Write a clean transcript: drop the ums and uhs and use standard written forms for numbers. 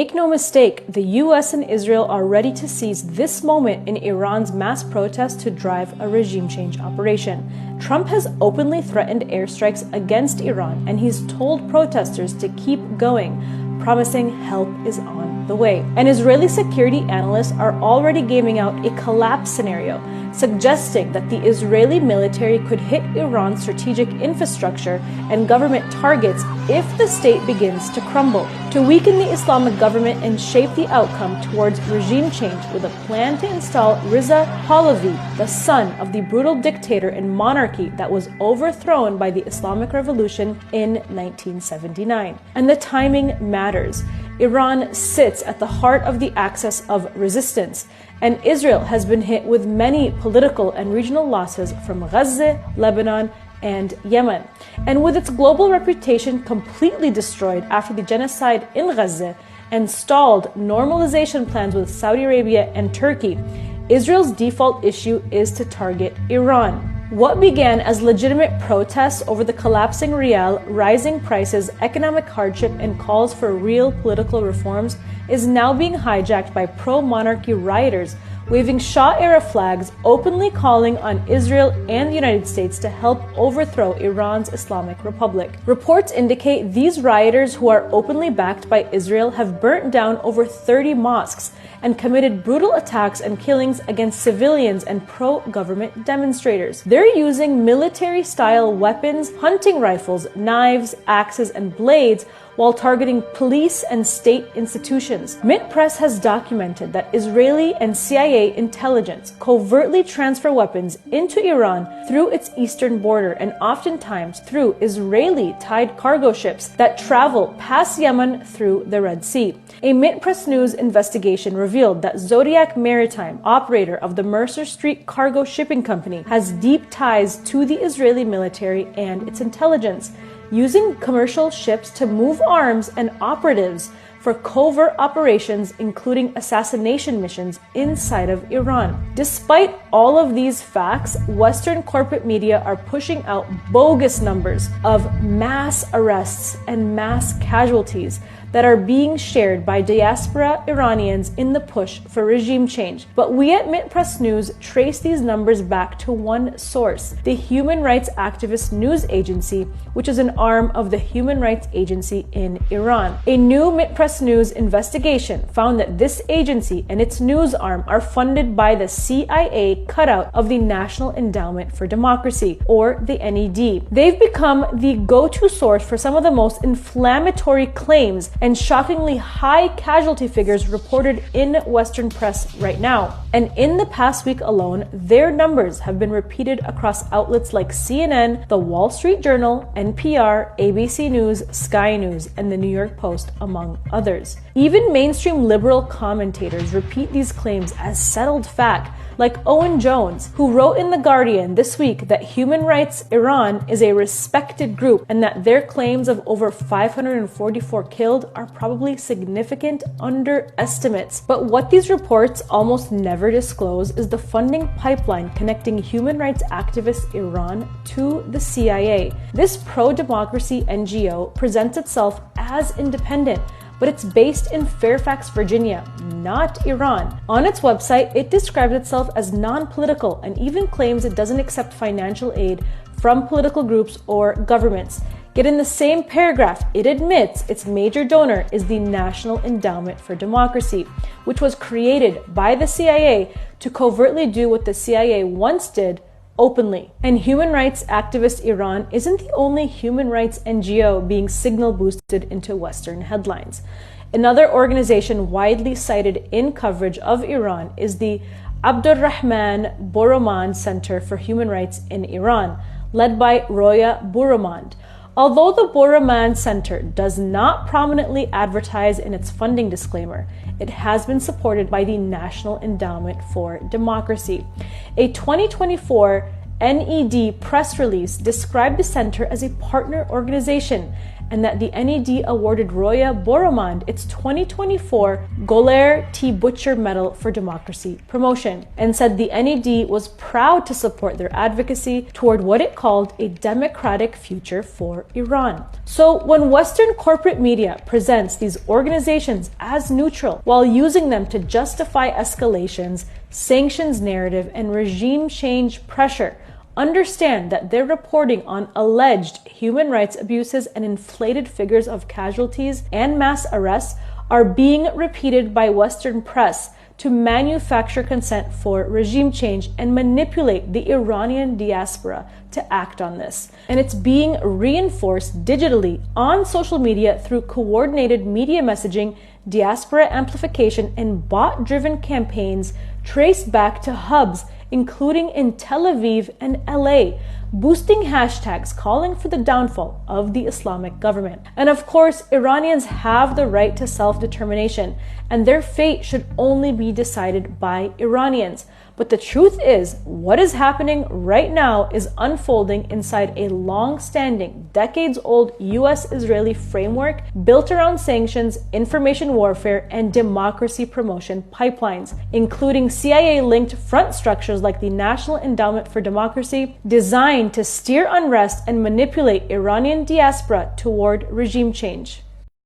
Make no mistake, the US and Israel are ready to seize this moment in Iran's mass protest to drive a regime change operation. Trump has openly threatened airstrikes against Iran, and he's told protesters to keep going, promising help is on the way. And Israeli security analysts are already gaming out a collapse scenario, suggesting that the Israeli military could hit Iran's strategic infrastructure and government targets if the state begins to crumble. To weaken the Islamic government and shape the outcome towards regime change with a plan to install Reza Pahlavi, the son of the brutal dictator and monarchy that was overthrown by the Islamic Revolution in 1979. And the timing matters. Iran sits at the heart of the axis of resistance, and Israel has been hit with many political and regional losses from Gaza, Lebanon, and Yemen. And with its global reputation completely destroyed after the genocide in Gaza and stalled normalization plans with Saudi Arabia and Turkey, Israel's default issue is to target Iran. What began as legitimate protests over the collapsing rial, rising prices, economic hardship, and calls for real political reforms is now being hijacked by pro-monarchy rioters waving Shah-era flags, openly calling on Israel and the United States to help overthrow Iran's Islamic Republic. Reports indicate these rioters, who are openly backed by Israel, have burnt down over 30 mosques and committed brutal attacks and killings against civilians and pro-government demonstrators. They're using military-style weapons, hunting rifles, knives, axes, and blades while targeting police and state institutions. Mint Press has documented that Israeli and CIA intelligence covertly transfer weapons into Iran through its eastern border and oftentimes through Israeli-tied cargo ships that travel past Yemen through the Red Sea. A Mint Press News investigation revealed that Zodiac Maritime, operator of the Mercer Street Cargo Shipping Company, has deep ties to the Israeli military and its intelligence, using commercial ships to move arms and operatives for covert operations, including assassination missions inside of Iran. Despite all of these facts, Western corporate media are pushing out bogus numbers of mass arrests and mass casualties that are being shared by diaspora Iranians in the push for regime change. But we at Mint Press News trace these numbers back to one source, the human rights activist news agency, which is an arm of the Human Rights Agency in Iran. A new Mint Press News investigation found that this agency and its news arm are funded by the CIA cutout of the National Endowment for Democracy, or the NED. They've become the go-to source for some of the most inflammatory claims and shockingly high casualty figures reported in Western press right now. And in the past week alone, their numbers have been repeated across outlets like CNN, The Wall Street Journal, NPR, ABC News, Sky News, and The New York Post, among others. Even mainstream liberal commentators repeat these claims as settled fact, like Owen Jones, who wrote in The Guardian this week that Human Rights Iran is a respected group and that their claims of over 544 killed are probably significant underestimates. But what these reports almost never disclose is the funding pipeline connecting human rights activist Iran to the CIA. This pro-democracy NGO presents itself as independent, but it's based in Fairfax, Virginia, not Iran. On its website, it describes itself as non-political and even claims it doesn't accept financial aid from political groups or governments. Yet in the same paragraph, it admits its major donor is the National Endowment for Democracy, which was created by the CIA to covertly do what the CIA once did openly. And human rights activist Iran isn't the only human rights NGO being signal boosted into Western headlines. Another organization widely cited in coverage of Iran is the Abdurrahman Boroumand Center for Human Rights in Iran, led by Roya Boroumand. Although the Boroumand Center does not prominently advertise in its funding disclaimer, it has been supported by the National Endowment for Democracy. A 2024 NED press release described the center as a partner organization and that the NED awarded Roya Boromand its 2024 Golair T. Butcher Medal for Democracy Promotion, and said the NED was proud to support their advocacy toward what it called a democratic future for Iran. So when Western corporate media presents these organizations as neutral while using them to justify escalations, sanctions narrative, and regime change pressure, understand that they're reporting on alleged human rights abuses and inflated figures of casualties and mass arrests are being repeated by Western press to manufacture consent for regime change and manipulate the Iranian diaspora to act on this. And it's being reinforced digitally on social media through coordinated media messaging, diaspora amplification, and bot-driven campaigns traced back to hubs including in Tel Aviv and LA, boosting hashtags calling for the downfall of the Islamic government. And of course, Iranians have the right to self-determination, and their fate should only be decided by Iranians. But the truth is, what is happening right now is unfolding inside a long-standing, decades-old US-Israeli framework built around sanctions, information warfare, and democracy promotion pipelines, including CIA-linked front structures like the National Endowment for Democracy, designed to steer unrest and manipulate Iranian diaspora toward regime change.